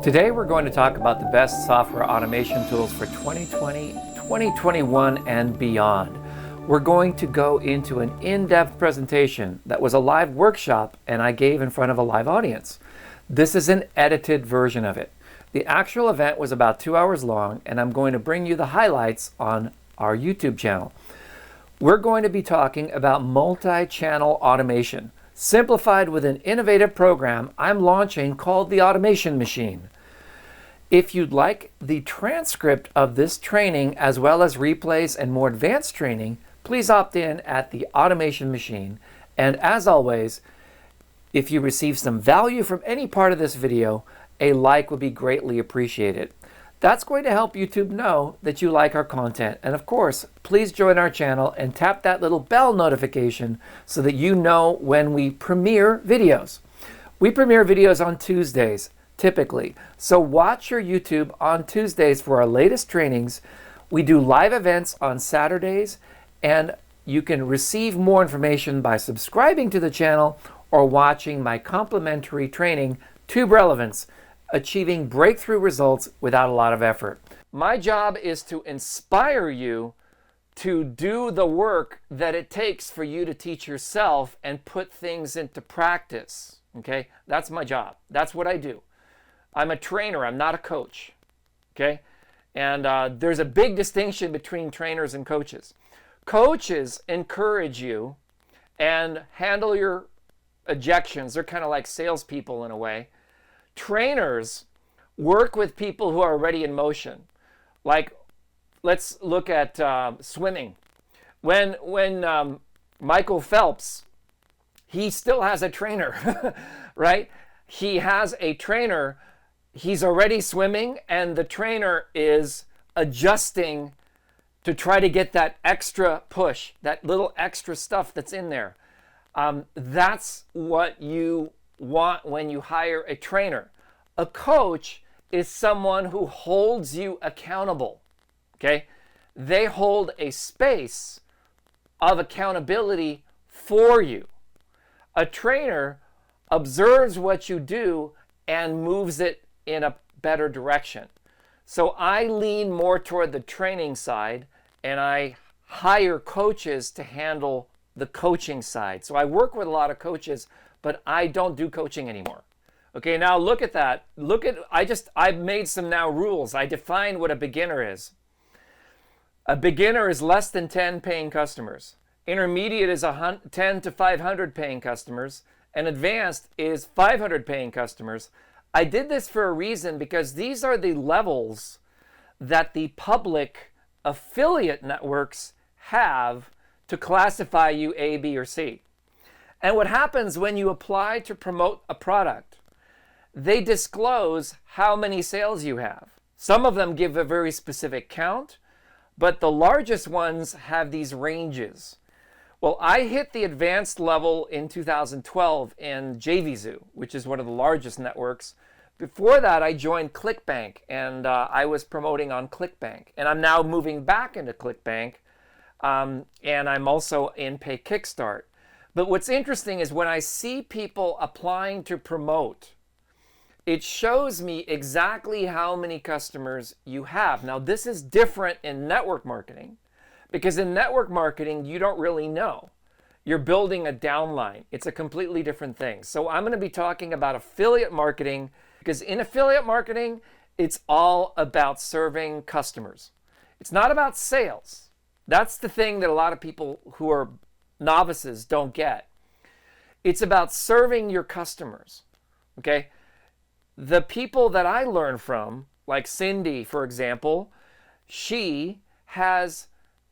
Today we're going to talk about the best software automation tools for 2020, 2021, and beyond. We're going to go into an in-depth presentation that was a live workshop and I gave in front of a live audience. This is an edited version of it. The actual event was about 2 hours long, and I'm going to bring you the highlights on our YouTube channel. We're going to be talking about multi-channel automation, simplified with an innovative program I'm launching called the Automation Machine. If you'd like the transcript of this training, as well as replays and more advanced training, please opt in at the Automation Machine. And as always, if you receive some value from any part of this video, a like would be greatly appreciated. That's going to help YouTube know that you like our content. And of course, please join our channel and tap that little bell notification so that you know when we premiere videos. We premiere videos on Tuesdays, typically. So watch your YouTube on Tuesdays for our latest trainings. We do live events on Saturdays, and you can receive more information by subscribing to the channel or watching my complimentary training, Tube Relevance, achieving breakthrough results without a lot of effort. My job is to inspire you to do the work that it takes for you to teach yourself and put things into practice. Okay, that's my job. That's what I do. I'm a trainer. I'm not a coach. Okay, and there's a big distinction between trainers and coaches. Coaches encourage you and handle your objections. They're kind of like salespeople in a way. Trainers work with people who are already in motion. Like, let's look at swimming. When Michael Phelps, he still has a trainer, right? He has a trainer. He's already swimming, and the trainer is adjusting to try to get that extra push, that little extra stuff that's in there. That's what you want when you hire a trainer. A coach is someone who holds you accountable. Okay? They hold a space of accountability for you. A trainer observes what you do and moves it in a better direction. So I lean more toward the training side, and I hire coaches to handle the coaching side. So I work with a lot of coaches, but I don't do coaching anymore. Okay, now look at that. I've made some now rules. I define what a beginner is. A beginner is less than 10 paying customers. Intermediate is 10 to 500 paying customers. And advanced is 500 paying customers. I did this for a reason, because these are the levels that the public affiliate networks have to classify you A, B, or C. And what happens when you apply to promote a product, they disclose how many sales you have. Some of them give a very specific count, but the largest ones have these ranges. Well, I hit the advanced level in 2012 in JVZoo, which is one of the largest networks. Before that, I joined ClickBank, and I was promoting on ClickBank. And I'm now moving back into ClickBank, and I'm also in Pay Kickstart. But what's interesting is when I see people applying to promote, it shows me exactly how many customers you have. Now, this is different in network marketing, because in network marketing, you don't really know. You're building a downline. It's a completely different thing. So I'm going to be talking about affiliate marketing, because in affiliate marketing, it's all about serving customers. It's not about sales. That's the thing that a lot of people who are novices don't get. It's about serving your customers. Okay? The people that I learn from, like Cindy, for example, she has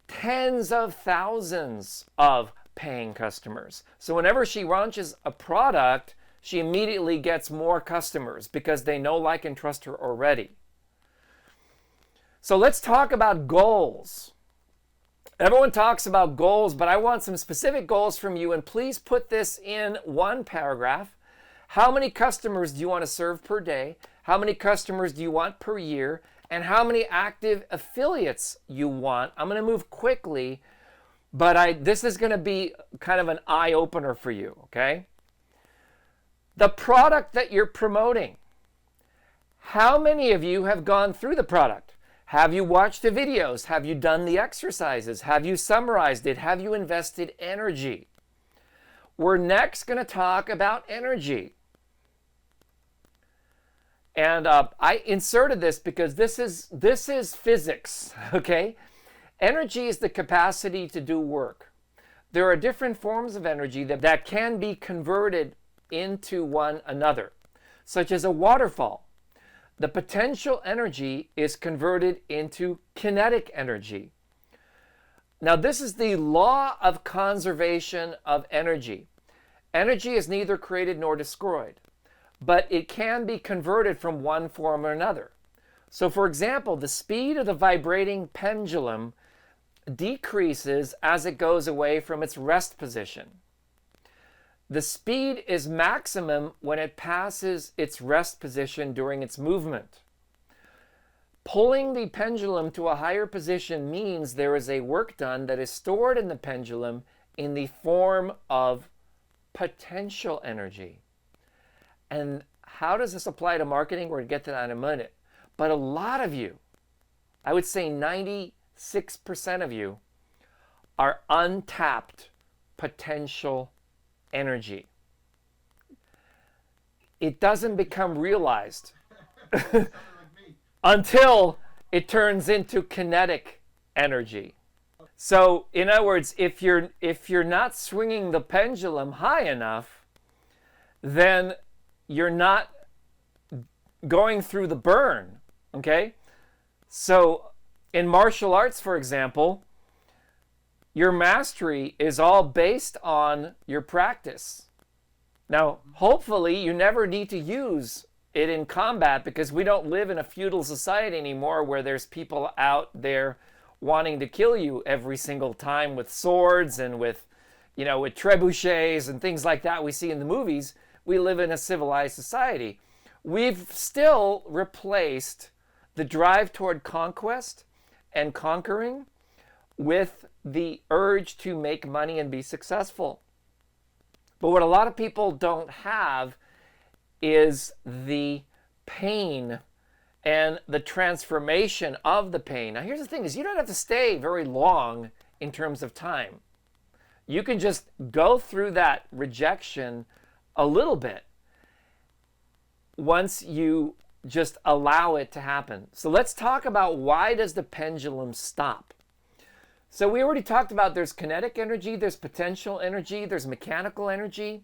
tens of thousands of paying customers. So whenever she launches a product, she immediately gets more customers because they know, like, and trust her already. So let's talk about goals. Everyone talks about goals, but I want some specific goals from you, and please put this in one paragraph. How many customers do you want to serve per day? How many customers do you want per year? And how many active affiliates you want? I'm going to move quickly, but this is going to be kind of an eye-opener for you, okay? The product that you're promoting. How many of you have gone through the product? Have you watched the videos? Have you done the exercises? Have you summarized it? Have you invested energy? We're next going to talk about energy. And I inserted this because this is physics, okay? Energy is the capacity to do work. There are different forms of energy that can be converted into one another, such as a waterfall. The potential energy is converted into kinetic energy. Now, this is the law of conservation of energy. Energy is neither created nor destroyed, but it can be converted from one form or another. So, for example, the speed of the vibrating pendulum decreases as it goes away from its rest position. The speed is maximum when it passes its rest position during its movement. Pulling the pendulum to a higher position means there is a work done that is stored in the pendulum in the form of potential energy. And how does this apply to marketing? We're going to get to that in a minute. But a lot of you, I would say 96% of you, are untapped potential energy. It doesn't become realized until it turns into kinetic energy. So, in other words, if you're not swinging the pendulum high enough, then you're not going through the burn, okay? So, in martial arts, for example, your mastery is all based on your practice. Now, hopefully, you never need to use it in combat because we don't live in a feudal society anymore where there's people out there wanting to kill you every single time with swords and with trebuchets and things like that we see in the movies. We live in a civilized society. We've still replaced the drive toward conquest and conquering with the urge to make money and be successful. But what a lot of people don't have is the pain and the transformation of the pain. Now, here's the thing is you don't have to stay very long in terms of time. You can just go through that rejection a little bit once you just allow it to happen. So let's talk about why does the pendulum stop? So we already talked about there's kinetic energy, there's potential energy, there's mechanical energy.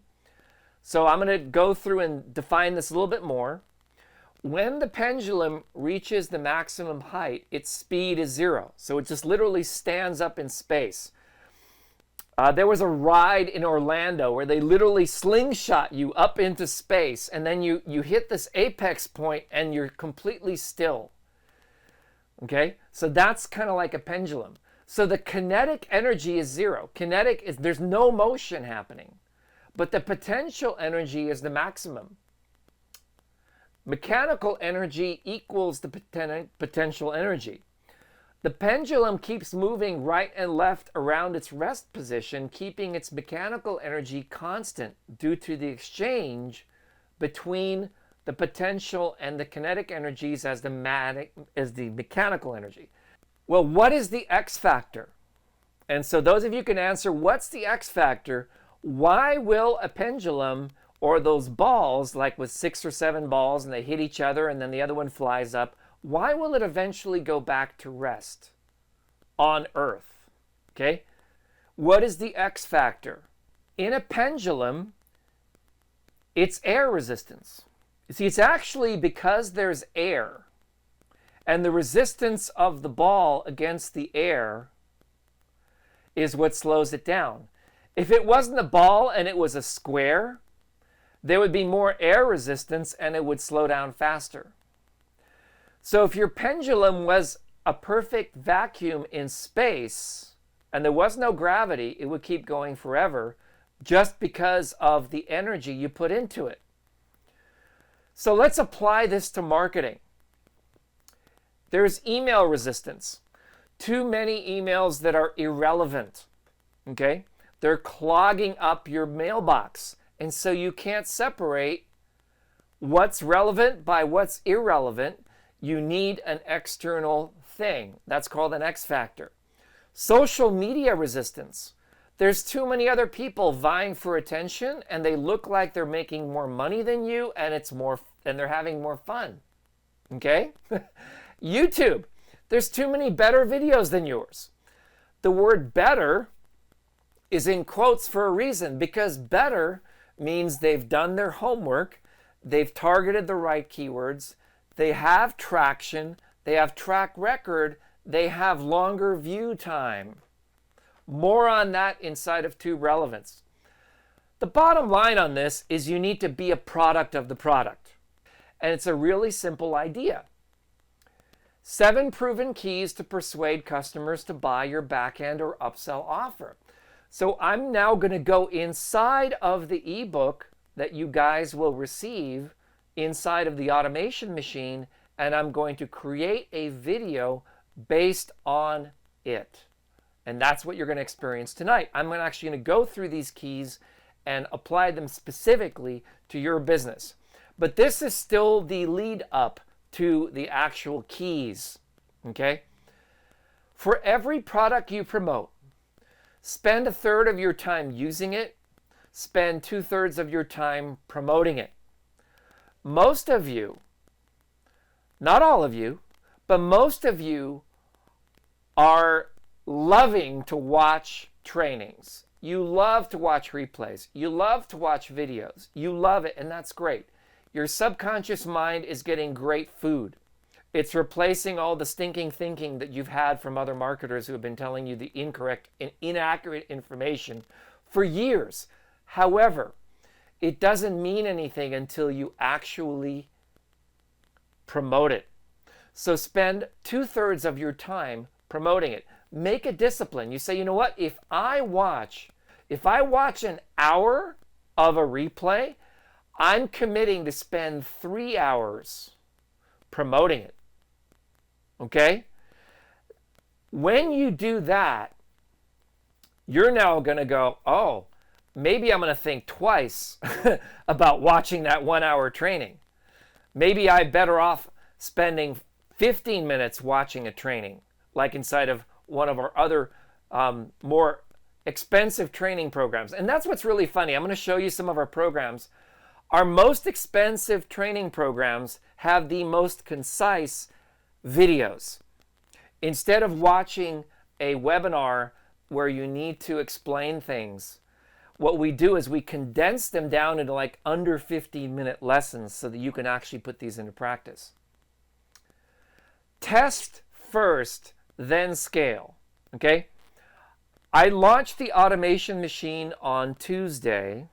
So I'm going to go through and define this a little bit more. When the pendulum reaches the maximum height, its speed is 0. So it just literally stands up in space. There was a ride in Orlando where they literally slingshot you up into space, and then you hit this apex point and you're completely still. Okay? So that's kind of like a pendulum. So the kinetic energy is 0. Kinetic is, there's no motion happening. But the potential energy is the maximum. Mechanical energy equals the potential energy. The pendulum keeps moving right and left around its rest position, keeping its mechanical energy constant due to the exchange between the potential and the kinetic energies as the mechanical energy. Well, what is the X factor? And so those of you can answer, what's the X factor? Why will a pendulum or those balls, like with 6 or 7 balls and they hit each other and then the other one flies up, why will it eventually go back to rest on Earth? Okay? What is the X factor? In a pendulum, it's air resistance. You see, it's actually because there's air and the resistance of the ball against the air is what slows it down. If it wasn't a ball and it was a square, there would be more air resistance and it would slow down faster. So if your pendulum was a perfect vacuum in space and there was no gravity, it would keep going forever just because of the energy you put into it. So let's apply this to marketing. There's email resistance. Too many emails that are irrelevant, okay? They're clogging up your mailbox. And so you can't separate what's relevant by what's irrelevant, you need an external thing. That's called an X factor. Social media resistance. There's too many other people vying for attention, and they look like they're making more money than you, and they're having more fun. Okay? YouTube. There's too many better videos than yours. The word better is in quotes for a reason, because better means they've done their homework, they've targeted the right keywords, they have traction, they have track record, they have longer view time. More on that inside of Tube Relevance. The bottom line on this is you need to be a product of the product. And it's a really simple idea. 7 proven keys to persuade customers to buy your backend or upsell offer. So I'm now going to go inside of the ebook that you guys will receive inside of the automation machine, and I'm going to create a video based on it. And that's what you're going to experience tonight. I'm actually going to go through these keys and apply them specifically to your business. But this is still the lead up to the actual keys, okay? For every product you promote, spend 1/3 of your time using it, spend 2/3 of your time promoting it. Most of you, not all of you, but most of you are loving to watch trainings. You love to watch replays. You love to watch videos. You love it, and that's great. Your subconscious mind is getting great food. It's replacing all the stinking thinking that you've had from other marketers who have been telling you the incorrect and inaccurate information for years. However, it doesn't mean anything until you actually promote it. So spend 2/3 of your time promoting it. Make a discipline. You say, you know what? If I watch an hour of a replay, I'm committing to spend 3 hours promoting it. Okay? When you do that, you're now going to go, oh, maybe I'm going to think twice about watching that 1-hour training. Maybe I'm better off spending 15 minutes watching a training, like inside of one of our other more expensive training programs. And that's what's really funny. I'm going to show you some of our programs. Our most expensive training programs have the most concise videos. Instead of watching a webinar where you need to explain things, what we do is we condense them down into like under 15-minute lessons so that you can actually put these into practice. Test first, then scale. Okay? I launched the automation machine on Tuesday,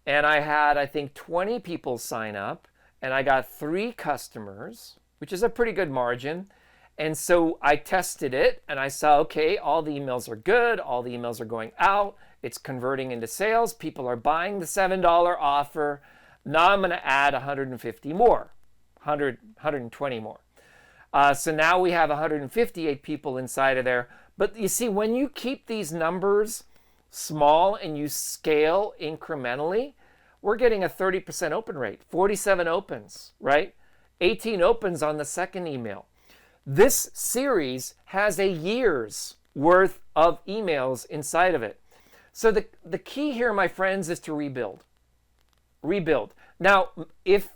and I had, I think, 20 people sign up, and I got 3 customers, which is a pretty good margin. And so I tested it, and I saw, okay, all the emails are good, all the emails are going out, it's converting into sales, people are buying the $7 offer. Now I'm going to add 150 more, 120 more. So now we have 158 people inside of there. But you see, when you keep these numbers small and you scale incrementally, we're getting a 30% open rate, 47 opens, right? 18 opens on the second email. This series has a year's worth of emails inside of it. So the key here, my friends, is to rebuild. Rebuild. Now, if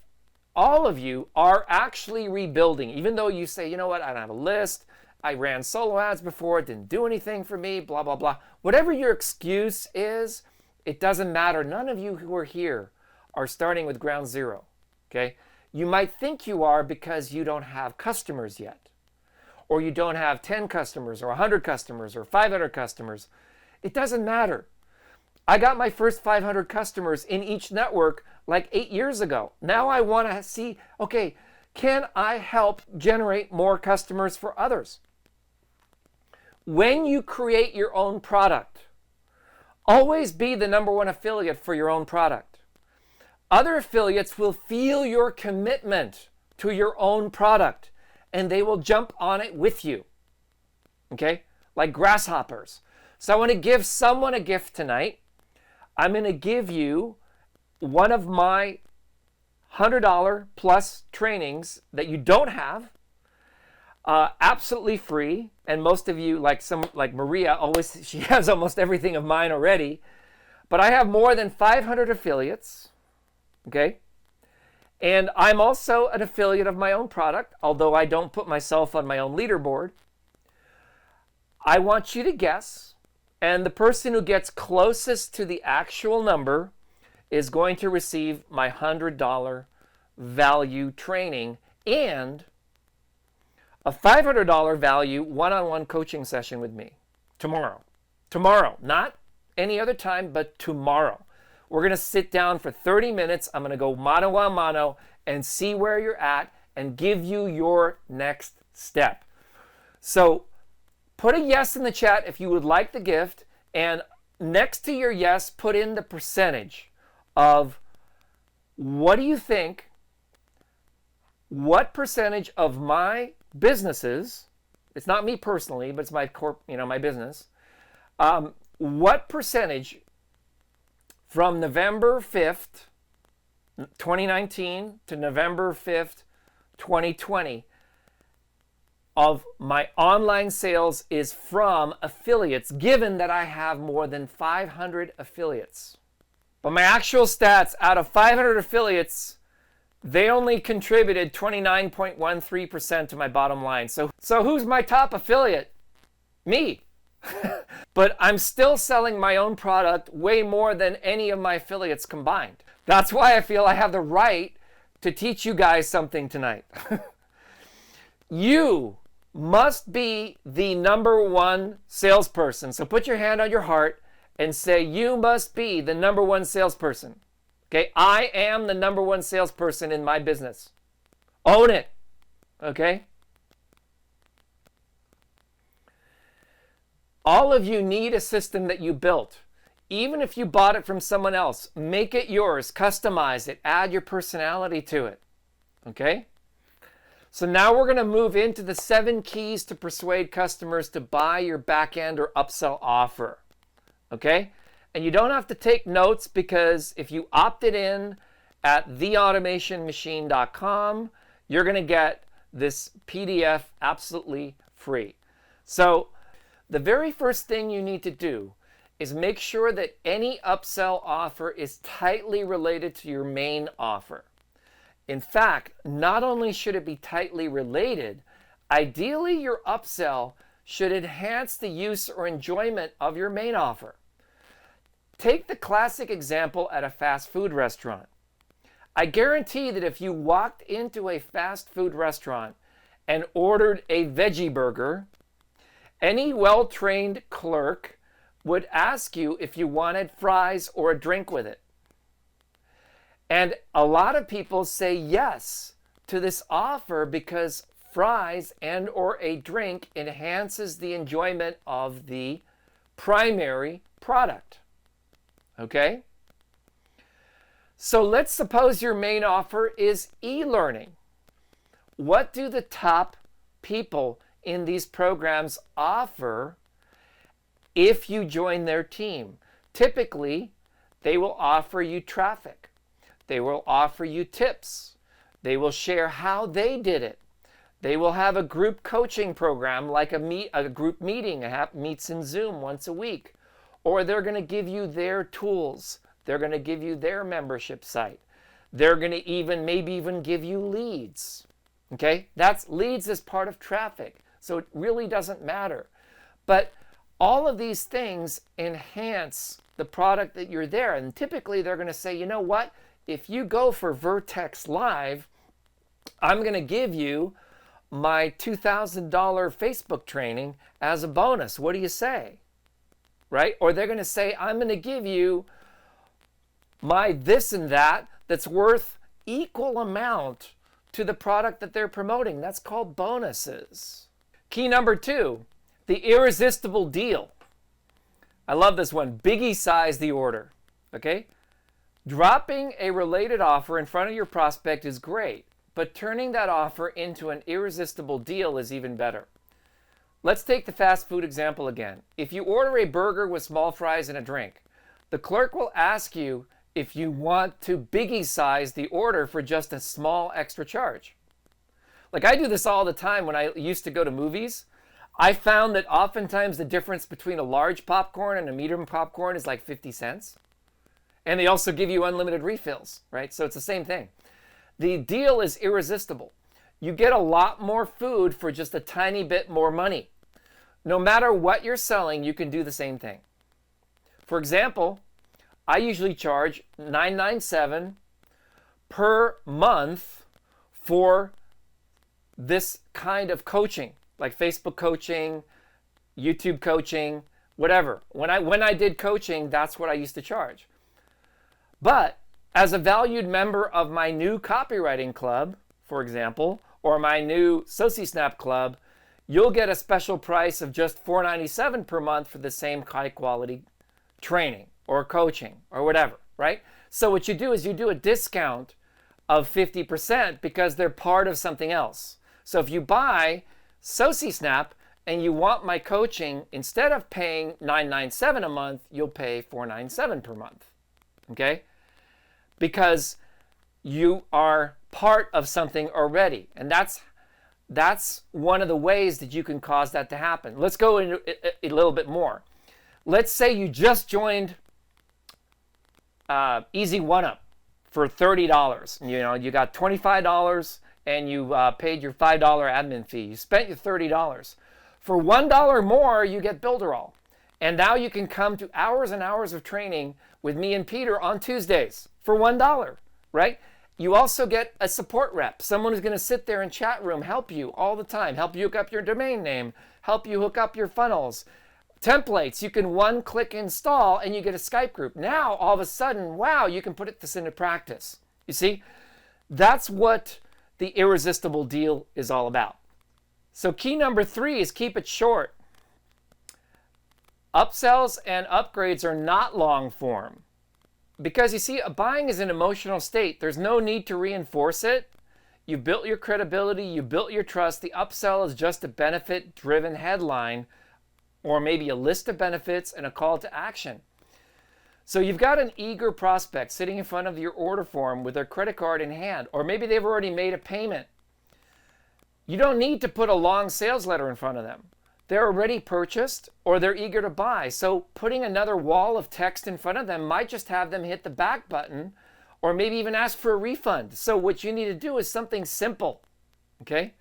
all of you are actually rebuilding, even though you say, you know what, I don't have a list, I ran solo ads before, it didn't do anything for me, blah, blah, blah. Whatever your excuse is, it doesn't matter. None of you who are here are starting with ground zero, okay? You might think you are because you don't have customers yet, or you don't have 10 customers, or 100 customers, or 500 customers. It doesn't matter. I got my first 500 customers in each network like 8 years ago. Now I want to see, okay, can I help generate more customers for others? When you create your own product, always be the #1 affiliate for your own product. Other affiliates will feel your commitment to your own product, and they will jump on it with you, okay? Like grasshoppers. So I want to give someone a gift tonight. I'm going to give you one of my $100 plus trainings that you don't have, absolutely free. And most of you, like Maria, she has almost everything of mine already. But I have more than 500 affiliates, okay? And I'm also an affiliate of my own product, although I don't put myself on my own leaderboard. I want you to guess, and the person who gets closest to the actual number is going to receive my $100 value training and a $500 value one-on-one coaching session with me tomorrow. Tomorrow, not any other time, but tomorrow. We're going to sit down for 30 minutes. I'm going to go mano a mano and see where you're at and give you your next step. So put a yes in the chat if you would like the gift, and next to your yes, put in the percentage of what do you think, what percentage of my businesses, it's not me personally, but it's my my business, what percentage from November 5th, 2019 to November 5th, 2020 of my online sales is from affiliates, given that I have more than 500 affiliates. But my actual stats, out of 500 affiliates, they only contributed 29.13% to my bottom line. So who's my top affiliate? Me. But I'm still selling my own product way more than any of my affiliates combined. That's why I feel I have the right to teach you guys something tonight. You must be the number one salesperson. So put your hand on your heart and say, you must be the number one salesperson. Okay, I am the number one salesperson in my business. Own it. Okay? All of you need a system that you built. Even if you bought it from someone else, make it yours, customize it, add your personality to it. Okay? So now we're going to move into the 7 keys to persuade customers to buy your back-end or upsell offer. Okay? And you don't have to take notes, because if you opted in at theautomationmachine.com, you're going to get this PDF absolutely free. So the very first thing you need to do is make sure that any upsell offer is tightly related to your main offer. In fact, not only should it be tightly related, ideally your upsell should enhance the use or enjoyment of your main offer. Take the classic example at a fast food restaurant. I guarantee that if you walked into a fast food restaurant and ordered a veggie burger, any well-trained clerk would ask you if you wanted fries or a drink with it. And a lot of people say yes to this offer because fries and or a drink enhances the enjoyment of the primary product. Okay? So let's suppose your main offer is e-learning. What do the top people in these programs offer if you join their team? Typically, they will offer you traffic. They will offer you tips. They will share how they did it. They will have a group coaching program, like a group meeting, meets in Zoom once a week. Or they're going to give you their tools. They're going to give you their membership site. They're going to maybe even give you leads. Okay? That's leads as part of traffic. So it really doesn't matter. But all of these things enhance the product that you're there. And typically they're going to say, you know what? If you go for Vertex Live, I'm going to give you my $2,000 Facebook training as a bonus. What do you say? Right? Or they're going to say, I'm going to give you my this and that that's worth equal amount to the product that they're promoting. That's called bonuses. Key number 2, the irresistible deal. I love this one. Biggie size the order. Okay? Dropping a related offer in front of your prospect is great, but turning that offer into an irresistible deal is even better. Let's take the fast food example again. If you order a burger with small fries and a drink, the clerk will ask you if you want to biggie size the order for just a small extra charge. Like I do this all the time when I used to go to movies. I found that oftentimes the difference between a large popcorn and a medium popcorn is like 50 cents. And they also give you unlimited refills, right? So it's the same thing. The deal is irresistible. You get a lot more food for just a tiny bit more money. No matter what you're selling, you can do the same thing. For example, I usually charge $9.97 per month for this kind of coaching, like Facebook coaching, YouTube coaching, whatever. When I did coaching, that's what I used to charge. But as a valued member of my new copywriting club, for example, or my new SociSnap club, you'll get a special price of just $4.97 per month for the same high quality training or coaching or whatever, right? So what you do is you do a discount of 50% because they're part of something else. So if you buy SociSnap and you want my coaching, instead of paying $9.97 a month, you'll pay $4.97 per month, okay? Because you are part of something already. And that's one of the ways that you can cause that to happen. Let's go into a little bit more. Let's say you just joined Easy One-Up for $30. You know, you got $25 and you paid your $5 admin fee. You spent your $30. For $1 more, you get Builderall. And now you can come to hours and hours of training with me and Peter on Tuesdays for $1, right? You also get a support rep, someone who's going to sit there in chat room, help you all the time, help you hook up your domain name, help you hook up your funnels. Templates, you can one-click install and you get a Skype group. Now, all of a sudden, wow, you can put this into practice. You see, that's what the irresistible deal is all about. So key number 3 is keep it short. Upsells and upgrades are not long form. Because you see, buying is an emotional state. There's no need to reinforce it. You built your credibility, you built your trust. The upsell is just a benefit-driven headline or maybe a list of benefits and a call to action. So you've got an eager prospect sitting in front of your order form with their credit card in hand, or maybe they've already made a payment. You don't need to put a long sales letter in front of them. They're already purchased or they're eager to buy. So putting another wall of text in front of them might just have them hit the back button or maybe even ask for a refund. So what you need to do is something simple, okay?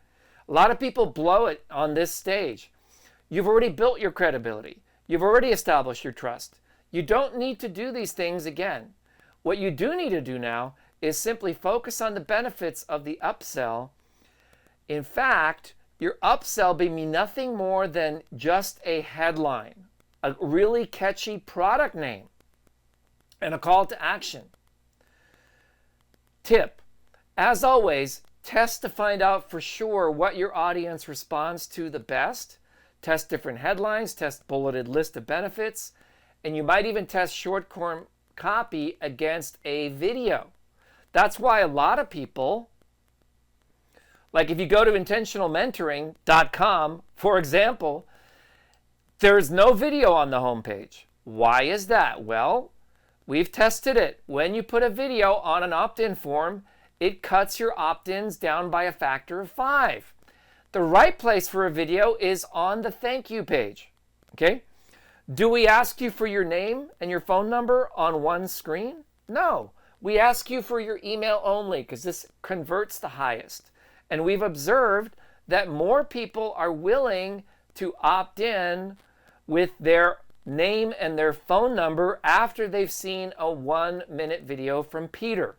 A lot of people blow it on this stage. You've already built your credibility. You've already established your trust. You don't need to do these things again. What you do need to do now is simply focus on the benefits of the upsell. In fact, your upsell be nothing more than just a headline, a really catchy product name, and a call to action. Tip, as always, test to find out for sure what your audience responds to the best. Test different headlines, test bulleted list of benefits, and you might even test short form copy against a video. That's why a lot of people, like if you go to intentionalmentoring.com, for example, there's no video on the homepage. Why is that? Well, we've tested it. When you put a video on an opt-in form, it cuts your opt-ins down by a factor of 5. The right place for a video is on the thank you page, okay? Do we ask you for your name and your phone number on one screen? No. We ask you for your email only because this converts the highest. And we've observed that more people are willing to opt in with their name and their phone number after they've seen a 1-minute video from Peter.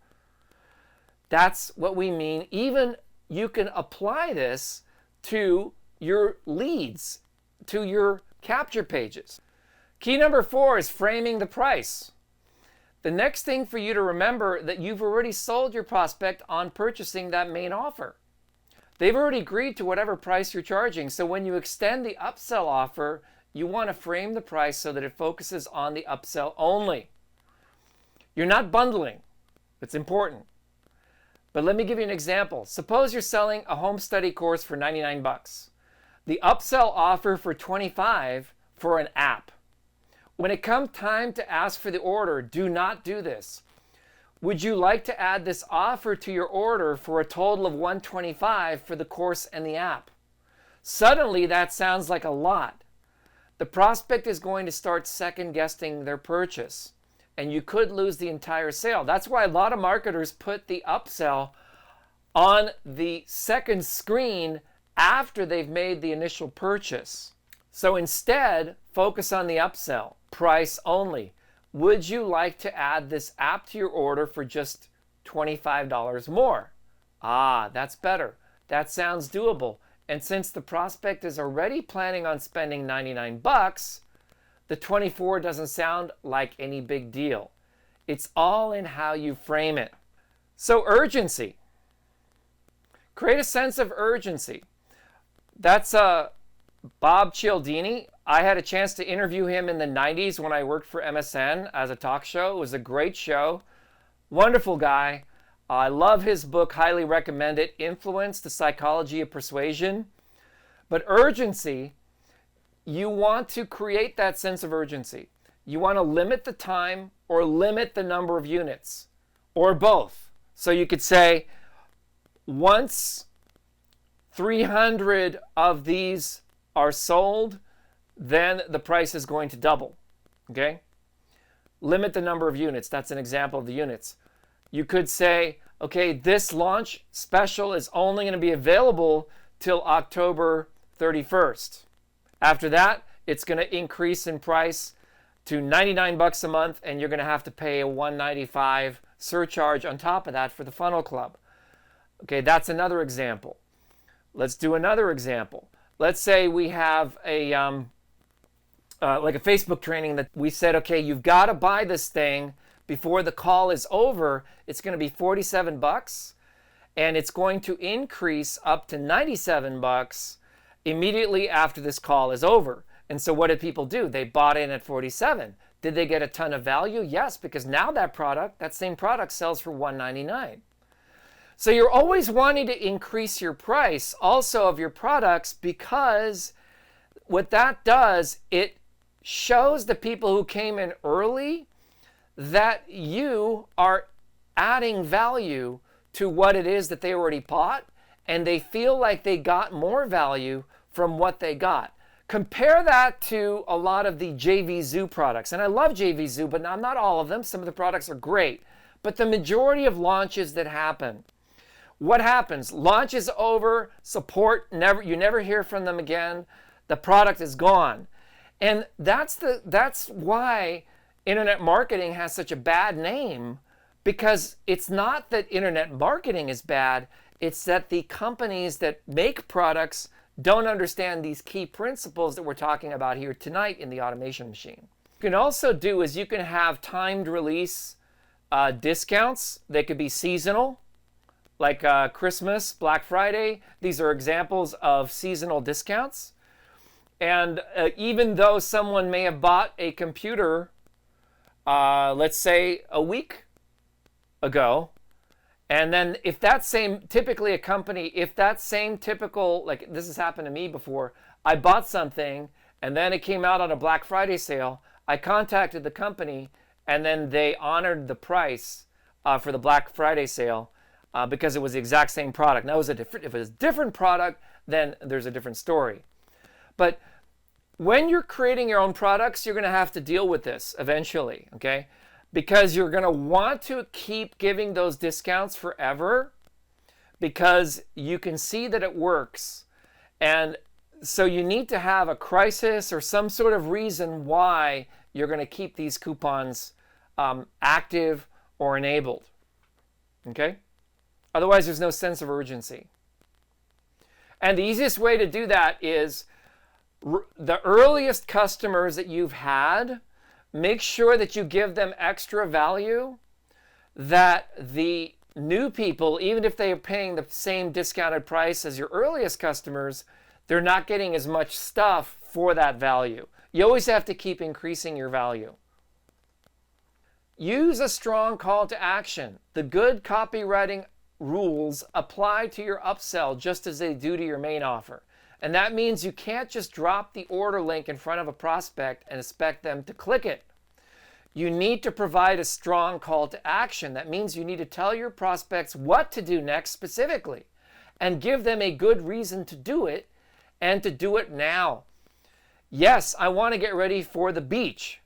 That's what we mean. Even you can apply this to your leads, to your capture pages. Key number 4 is framing the price. The next thing for you to remember that you've already sold your prospect on purchasing that main offer. They've already agreed to whatever price you're charging. So when you extend the upsell offer, you want to frame the price so that it focuses on the upsell only. You're not bundling. It's important. But let me give you an example. Suppose you're selling a home study course for $99. The upsell offer for $25 for an app. When it comes time to ask for the order, do not do this. Would you like to add this offer to your order for a total of $125 for the course and the app? Suddenly, that sounds like a lot. The prospect is going to start second-guessing their purchase, and you could lose the entire sale. That's why a lot of marketers put the upsell on the second screen after they've made the initial purchase. So instead, focus on the upsell, price only. Would you like to add this app to your order for just $25 more? Ah, that's better. That sounds doable. And since the prospect is already planning on spending $99, the $24 doesn't sound like any big deal. It's all in how you frame it. So urgency. Create a sense of urgency. That's Bob Cialdini. I had a chance to interview him in the 90s when I worked for MSN as a talk show. It was a great show. Wonderful guy. I love his book, highly recommend it, Influence, The Psychology of Persuasion. But urgency, you want to create that sense of urgency. You want to limit the time or limit the number of units, or both. So you could say, once 300 of these are sold, then the price is going to double. Okay? Limit the number of units. That's an example of the units. You could say, okay, this launch special is only going to be available till October 31st. After that, it's going to increase in price to $99 a month, and you're going to have to pay a $195 surcharge on top of that for the Funnel Club. Okay, that's another example. Let's do another example. Let's say we have a like a Facebook training that we said, okay, you've got to buy this thing before the call is over. It's going to be $47, and it's going to increase up to $97 immediately after this call is over. And so what did people do? They bought in at 47. Did they get a ton of value? Yes, because now that same product sells for $199. So you're always wanting to increase your price also of your products, because what that does, it shows the people who came in early that you are adding value to what it is that they already bought, and they feel like they got more value from what they got. Compare that to a lot of the JVZoo products. And I love JVZoo, but not all of them. Some of the products are great. But the majority of launches that happen, what happens? Launch is over, support, you never hear from them again. The product is gone. And that's why internet marketing has such a bad name, because it's not that internet marketing is bad, it's that the companies that make products don't understand these key principles that we're talking about here tonight in the automation machine. What you can also do is you can have timed release discounts. They could be seasonal, like Christmas, Black Friday. These are examples of seasonal discounts. And even though someone may have bought a computer, let's say a week ago, and then if that same, typically a company, if that same typical, like this has happened to me before, I bought something and then it came out on a Black Friday sale, I contacted the company and then they honored the price for the Black Friday sale because it was the exact same product. Now, if it was a different product, then there's a different story. But when you're creating your own products, you're going to have to deal with this eventually, okay? Because you're going to want to keep giving those discounts forever, because you can see that it works. And so you need to have a crisis or some sort of reason why you're going to keep these coupons active or enabled, okay? Otherwise, there's no sense of urgency. And the easiest way to do that is the earliest customers that you've had, make sure that you give them extra value, that the new people, even if they are paying the same discounted price as your earliest customers, they're not getting as much stuff for that value. You always have to keep increasing your value. Use a strong call to action. The good copywriting rules apply to your upsell just as they do to your main offer. And that means you can't just drop the order link in front of a prospect and expect them to click it. You need to provide a strong call to action. That means you need to tell your prospects what to do next specifically and give them a good reason to do it and to do it now. Yes, I want to get ready for the beach.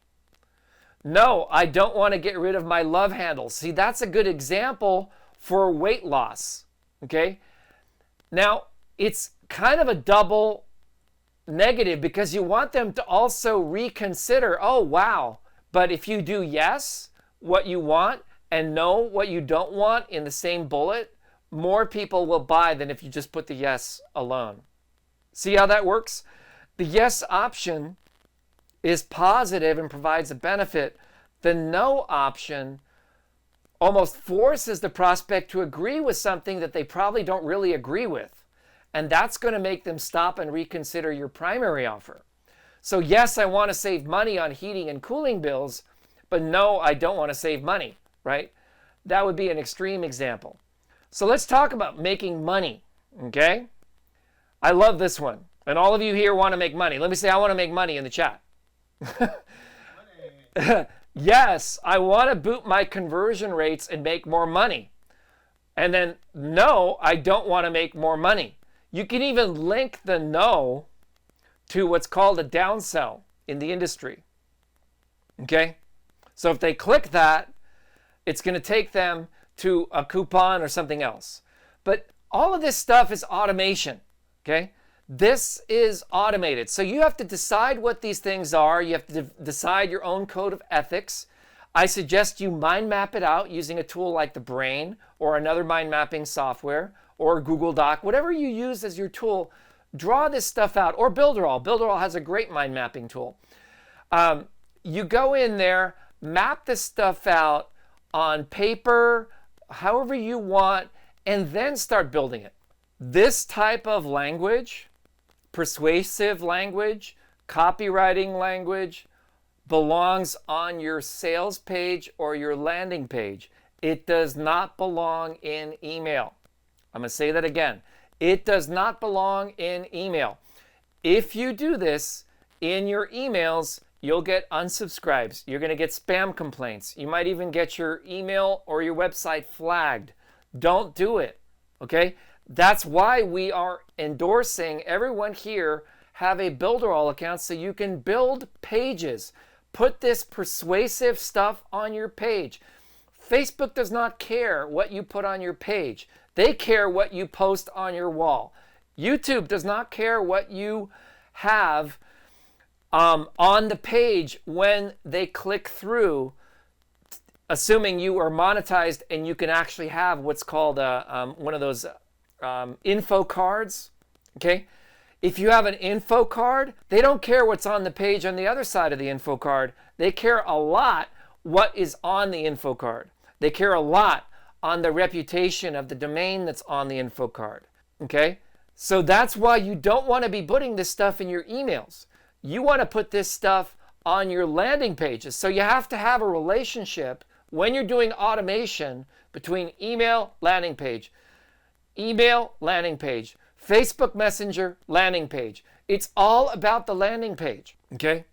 No, I don't want to get rid of my love handles. See, that's a good example for weight loss. Okay? Now, it's kind of a double negative because you want them to also reconsider, oh, wow. But if you do yes, what you want, and no, what you don't want in the same bullet, more people will buy than if you just put the yes alone. See how that works? The yes option is positive and provides a benefit. The no option almost forces the prospect to agree with something that they probably don't really agree with. And that's going to make them stop and reconsider your primary offer. So yes, I want to save money on heating and cooling bills, but no, I don't want to save money, right? That would be an extreme example. So let's talk about making money, okay? I love this one. And all of you here want to make money. Let me say I want to make money in the chat. Yes, I want to boot my conversion rates and make more money. And then no, I don't want to make more money. You can even link the no to what's called a downsell in the industry. Okay? So if they click that, it's going to take them to a coupon or something else. But all of this stuff is automation. Okay? This is automated. So you have to decide what these things are. You have to decide your own code of ethics. I suggest you mind map it out using a tool like the Brain or another mind mapping software or Google Doc, whatever you use as your tool. Draw this stuff out, or Builderall. Builderall has a great mind mapping tool. You go in there, map this stuff out on paper, however you want, and then start building it. This type of language, persuasive language, copywriting language, belongs on your sales page or your landing page. It does not belong in email. I'm going to say that again. It does not belong in email. If you do this in your emails, you'll get unsubscribes. You're going to get spam complaints. You might even get your email or your website flagged. Don't do it, okay? That's why we are endorsing everyone here have a Builderall account so you can build pages. Put this persuasive stuff on your page. Facebook does not care what you put on your page. They care what you post on your wall. YouTube does not care what you have on the page when they click through, assuming you are monetized and you can actually have what's called one of those info cards. Okay? If you have an info card, they don't care what's on the page on the other side of the info card. They care a lot what is on the info card. They care a lot on the reputation of the domain that's on the info card. Okay? So that's why you don't want to be putting this stuff in your emails. You want to put this stuff on your landing pages. So you have to have a relationship when you're doing automation between email, landing page, Facebook Messenger, landing page. It's all about the landing page. Okay?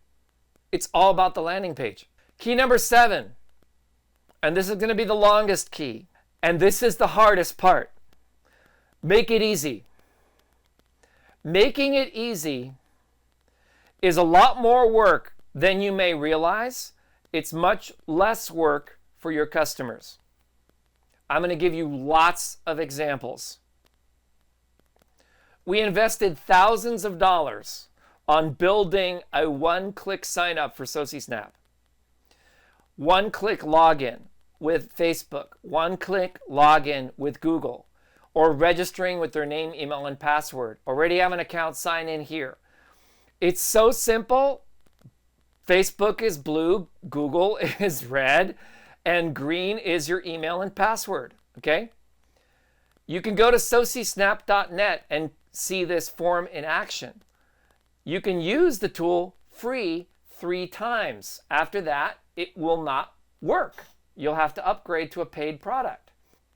It's all about the landing page. Key number 7, and this is going to be the longest key, and this is the hardest part. Make it easy. Making it easy is a lot more work than you may realize. It's much less work for your customers. I'm going to give you lots of examples. We invested thousands of dollars on building a one-click sign-up for SociSnap. One-click login with Facebook. One-click login with Google. Or registering with their name, email, and password. Already have an account, sign in here. It's so simple. Facebook is blue, Google is red, and green is your email and password. Okay? You can go to socisnap.net and see this form in action. You can use the tool free 3 times. After that, it will not work. You'll have to upgrade to a paid product.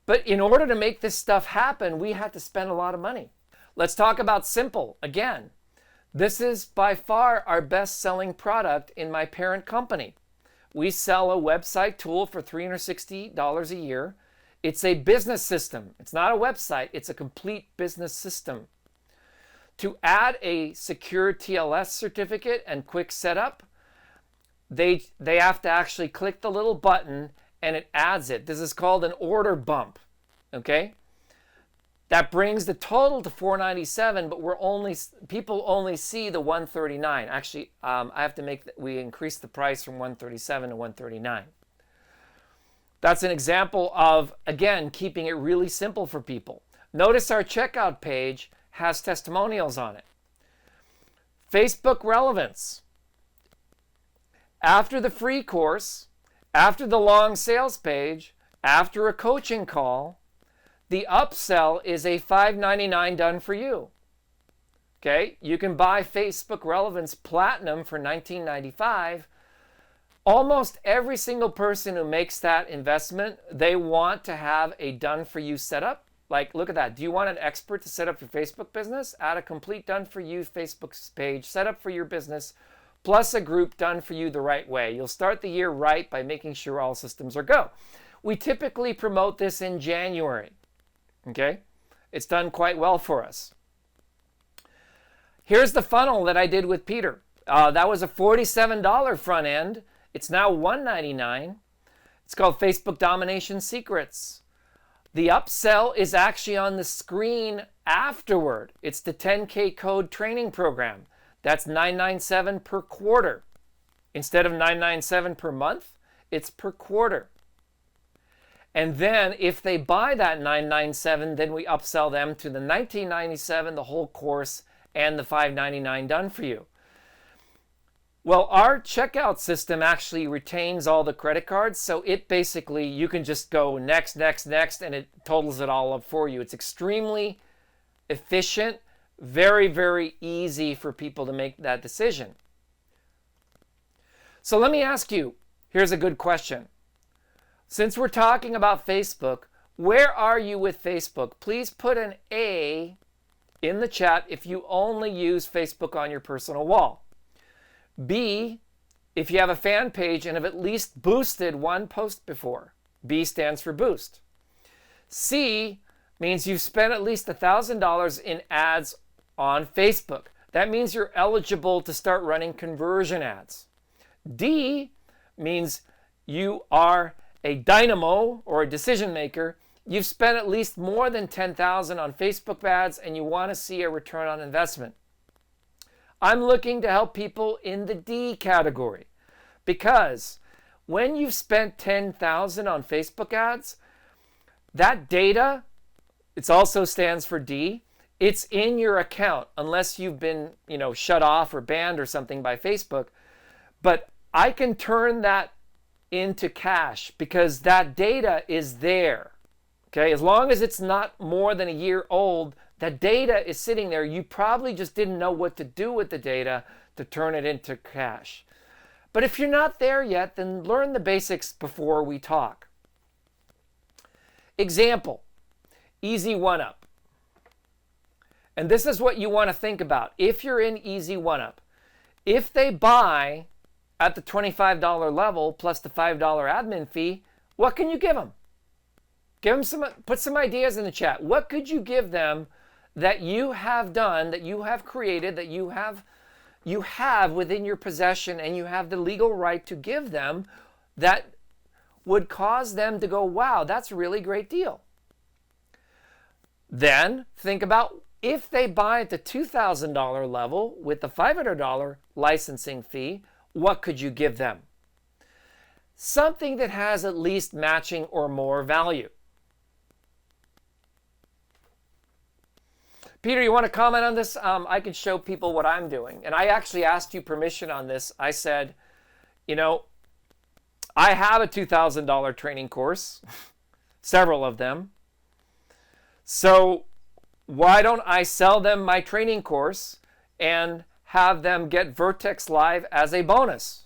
But in order to make this stuff happen, we had to spend a lot of money. Let's talk about Simple again. This is by far our best-selling product in my parent company. We sell a website tool for $360 a year. It's a business system. It's not a website. It's a complete business system. To add a secure TLS certificate and quick setup, they have to actually click the little button and it adds it. This is called an order bump. Okay? That brings the total to $497, but people only see the $139. Actually, I have to we increase the price from $137 to $139. That's an example of, again, keeping it really simple for people. Notice our checkout page has testimonials on it. Facebook Relevance. After the free course, after the long sales page, after a coaching call, the upsell is a $5.99 done for you. Okay, you can buy Facebook Relevance Platinum for $19.95. Almost every single person who makes that investment, they want to have a done for you setup. Like, look at that. Do you want an expert to set up your Facebook business? Add a complete done for you Facebook page, set up for your business, plus a group done for you the right way. You'll start the year right by making sure all systems are go. We typically promote this in January. Okay, it's done quite well for us. Here's the funnel that I did with Peter. That was a $47 front end. It's now $199. It's called Facebook Domination Secrets. The upsell is actually on the screen afterward. It's the 10K code training program. That's $997 per quarter. Instead of $997 per month, it's per quarter. And then if they buy that $997, then we upsell them to the $1997, the whole course, and the $599 done for you. Well, our checkout system actually retains all the credit cards, so it basically, you can just go next, next, next, and it totals it all up for you. It's extremely efficient, very, very easy for people to make that decision. So let me ask you, here's a good question. Since we're talking about Facebook, where are you with Facebook? Please put an A in the chat if you only use Facebook on your personal wall. B, if you have a fan page and have at least boosted one post before. B stands for boost. C means you've spent at least $1,000 in ads on Facebook. That means you're eligible to start running conversion ads. D means you are a dynamo or a decision maker. You've spent at least more than $10,000 on Facebook ads and you want to see a return on investment. I'm looking to help people in the D category because when you've spent $10,000 on Facebook ads, that data, it also stands for D, it's in your account unless you've been, shut off or banned or something by Facebook. But I can turn that into cash because that data is there. Okay, as long as it's not more than a year old, that data is sitting there. You probably just didn't know what to do with the data to turn it into cash. But if you're not there yet, then learn the basics before we talk. Example, Easy One Up. And this is what you want to think about. If you're in Easy One Up, if they buy at the $25 level plus the $5 admin fee, what can you give them? Put some ideas in the chat. What could you give them that you have done, that you have created, that you have within your possession and you have the legal right to give them that would cause them to go, wow, that's a really great deal. Then think about if they buy at the $2,000 level with the $500 licensing fee, what could you give them? Something that has at least matching or more value. Peter, you want to comment on this? I can show people what I'm doing. And I actually asked you permission on this. I said, I have a $2,000 training course, several of them. So why don't I sell them my training course and have them get Vertex Live as a bonus?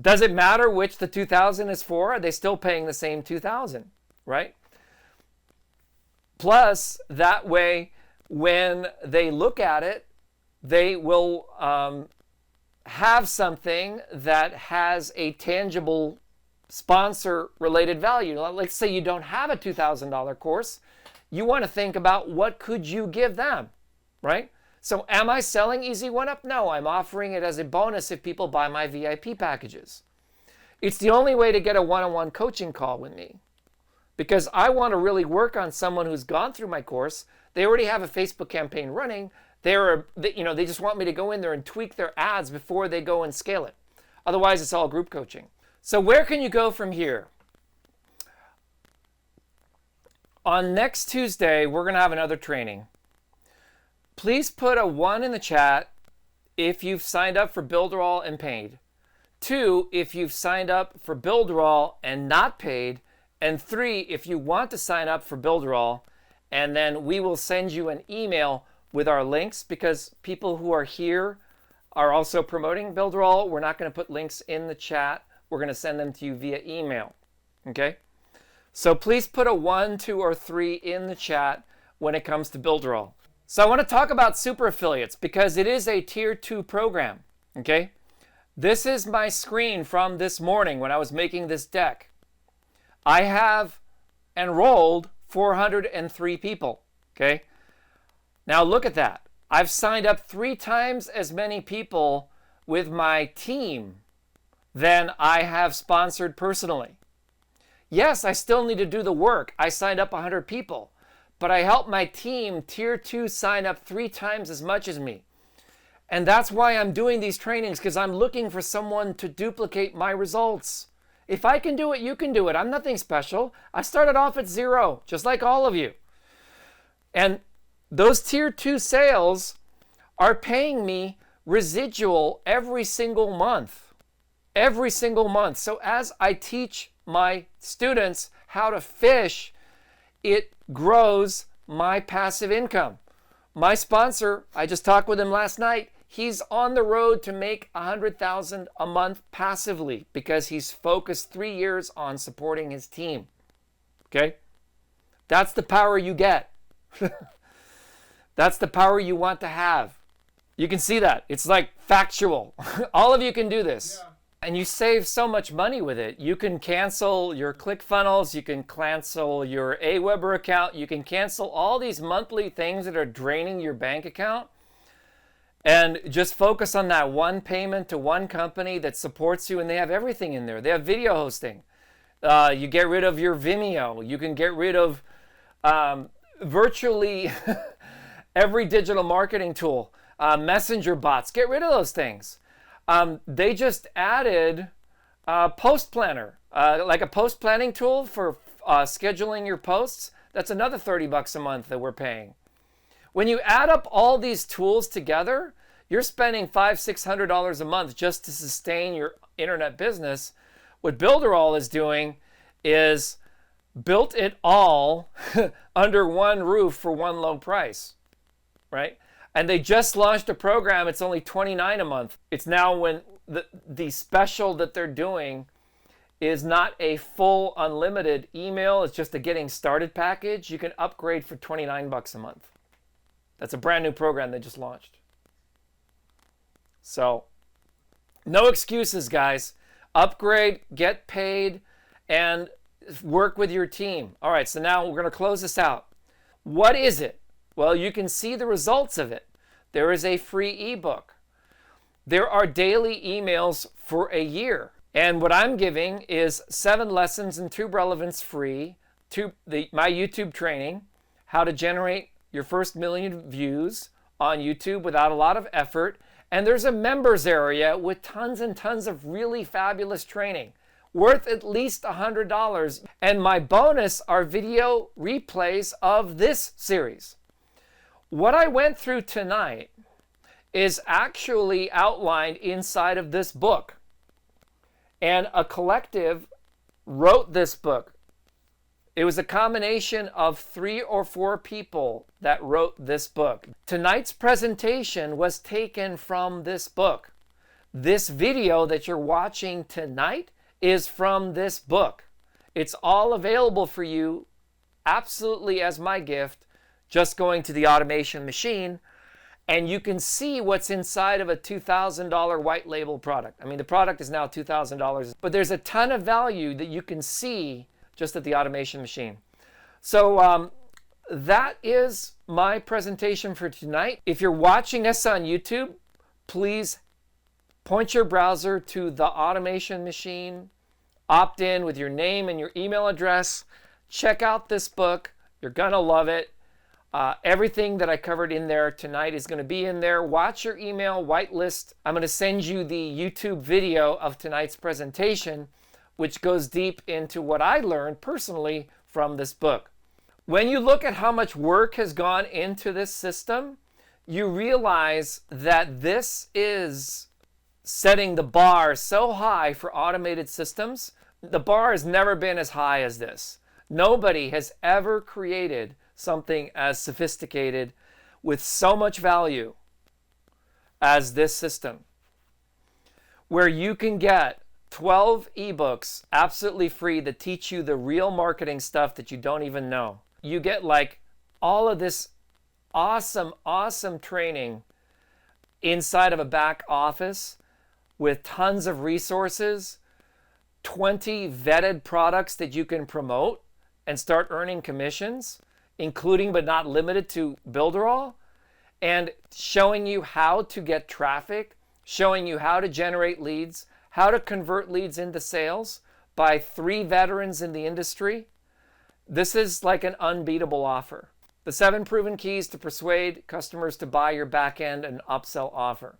Does it matter which the 2,000 is for? Are they still paying the same 2,000, right? Plus, that way, when they look at it, they will have something that has a tangible sponsor related value. Let's say you don't have a $2,000 course. You want to think about what could you give them, right? So am I selling Easy One Up? No, I'm offering it as a bonus if people buy my VIP packages. It's the only way to get a one-on-one coaching call with me, because I want to really work on someone who's gone through my course. They already have a Facebook campaign running. They just want me to go in there and tweak their ads before they go and scale it. Otherwise, it's all group coaching. So where can you go from here? On next Tuesday, we're going to have another training. Please put a 1 in the chat if you've signed up for Builderall and paid. 2, if you've signed up for Builderall and not paid. And 3, if you want to sign up for Builderall, and then we will send you an email with our links, because people who are here are also promoting Builderall. We're not going to put links in the chat. We're going to send them to you via email. Okay? So please put a 1, 2, or 3 in the chat when it comes to Builderall. So I want to talk about super affiliates because it is a tier 2 program. Okay? This is my screen from this morning when I was making this deck. I have enrolled 403 people. Okay? Now look at that. I've signed up 3 times as many people with my team than I have sponsored personally. Yes, I still need to do the work. I signed up 100 people, but I helped my team, tier 2, sign up 3 times as much as me. And that's why I'm doing these trainings, because I'm looking for someone to duplicate my results. If I can do it, you can do it. I'm nothing special. I started off at 0, just like all of you. And those tier 2 sales are paying me residual every single month. Every single month. So as I teach my students how to fish, it grows my passive income. My sponsor, I just talked with him last night, he's on the road to make $100,000 a month passively because he's focused 3 years on supporting his team. Okay? That's the power you get. That's the power you want to have. You can see that. It's like factual. All of you can do this. Yeah. And you save so much money with it. You can cancel your ClickFunnels. You can cancel your Aweber account. You can cancel all these monthly things that are draining your bank account. And just focus on that one payment to one company that supports you. And they have everything in there. They have video hosting. You get rid of your Vimeo. You can get rid of virtually every digital marketing tool. Messenger bots. Get rid of those things. They just added Post Planner, like a post planning tool for scheduling your posts. That's another $30 a month that we're paying. When you add up all these tools together, you're spending $500-600 a month just to sustain your internet business. What Builderall is doing is built it all under one roof for one low price, right? And they just launched a program. It's only $29 a month. It's now when the special that they're doing is not a full unlimited email. It's just a getting started package. You can upgrade for $29 a month. That's a brand new program they just launched. So no excuses, guys. Upgrade, get paid, and work with your team. All right, so now we're going to close this out. What is it? Well, you can see the results of it. There is a free ebook. There are daily emails for a year. And what I'm giving is 7 lessons in Tube Relevance free, my YouTube training, how to generate your first 1 million views on YouTube without a lot of effort. And there's a members area with tons and tons of really fabulous training, worth at least $100. And my bonus are video replays of this series. What I went through tonight is actually outlined inside of this book. And a collective wrote this book. It was a combination of 3 or 4 people that wrote this book. Tonight's presentation was taken from this book. This video that you're watching tonight is from this book. It's all available for you absolutely as my gift, just going to the automation machine And you can see what's inside of a $2,000 white label product. I mean, the product is now $2,000, but there's a ton of value that you can see just at the automation machine. So that is my presentation for tonight. If you're watching us on YouTube, please point your browser to the automation machine, opt in with your name and your email address, check out this book. You're gonna love it. Everything that I covered in there tonight is going to be in there. Watch your email, whitelist. I'm going to send you the YouTube video of tonight's presentation, which goes deep into what I learned personally from this book. When you look at how much work has gone into this system, you realize that this is setting the bar so high for automated systems. The bar has never been as high as this. Nobody has ever created something as sophisticated with so much value as this system, where you can get 12 ebooks absolutely free that teach you the real marketing stuff that you don't even know. You get like all of this awesome training inside of a back office with tons of resources, 20 vetted products that you can promote and start earning commissions, including but not limited to Builderall, and showing you how to get traffic, showing you how to generate leads, how to convert leads into sales by 3 veterans in the industry. This is like an unbeatable offer. The 7 proven keys to persuade customers to buy your back-end and upsell offer.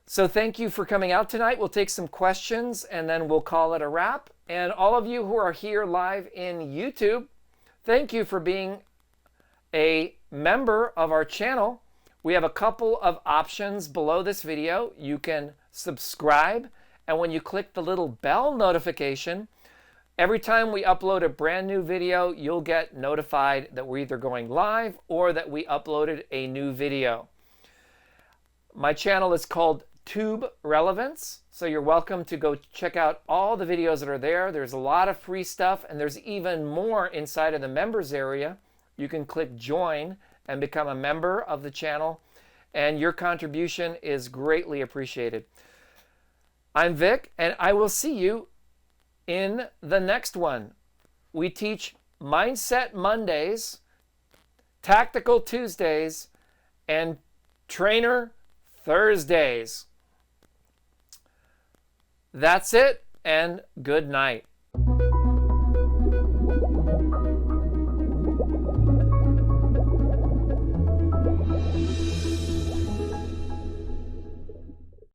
So thank you for coming out tonight. We'll take some questions and then we'll call it a wrap. And all of you who are here live in YouTube, thank you for being a member of our channel. We have a couple of options below this video. You can subscribe, and when you click the little bell notification, every time we upload a brand new video, you'll get notified that we're either going live or that we uploaded a new video. My channel is called Tube Relevance, so you're welcome to go check out all the videos that are there. There's a lot of free stuff, and there's even more inside of the members area. You can click join and become a member of the channel, and your contribution is greatly appreciated. I'm Vic, and I will see you in the next one. We teach Mindset Mondays, Tactical Tuesdays, and Trainer Thursdays. That's it, and good night.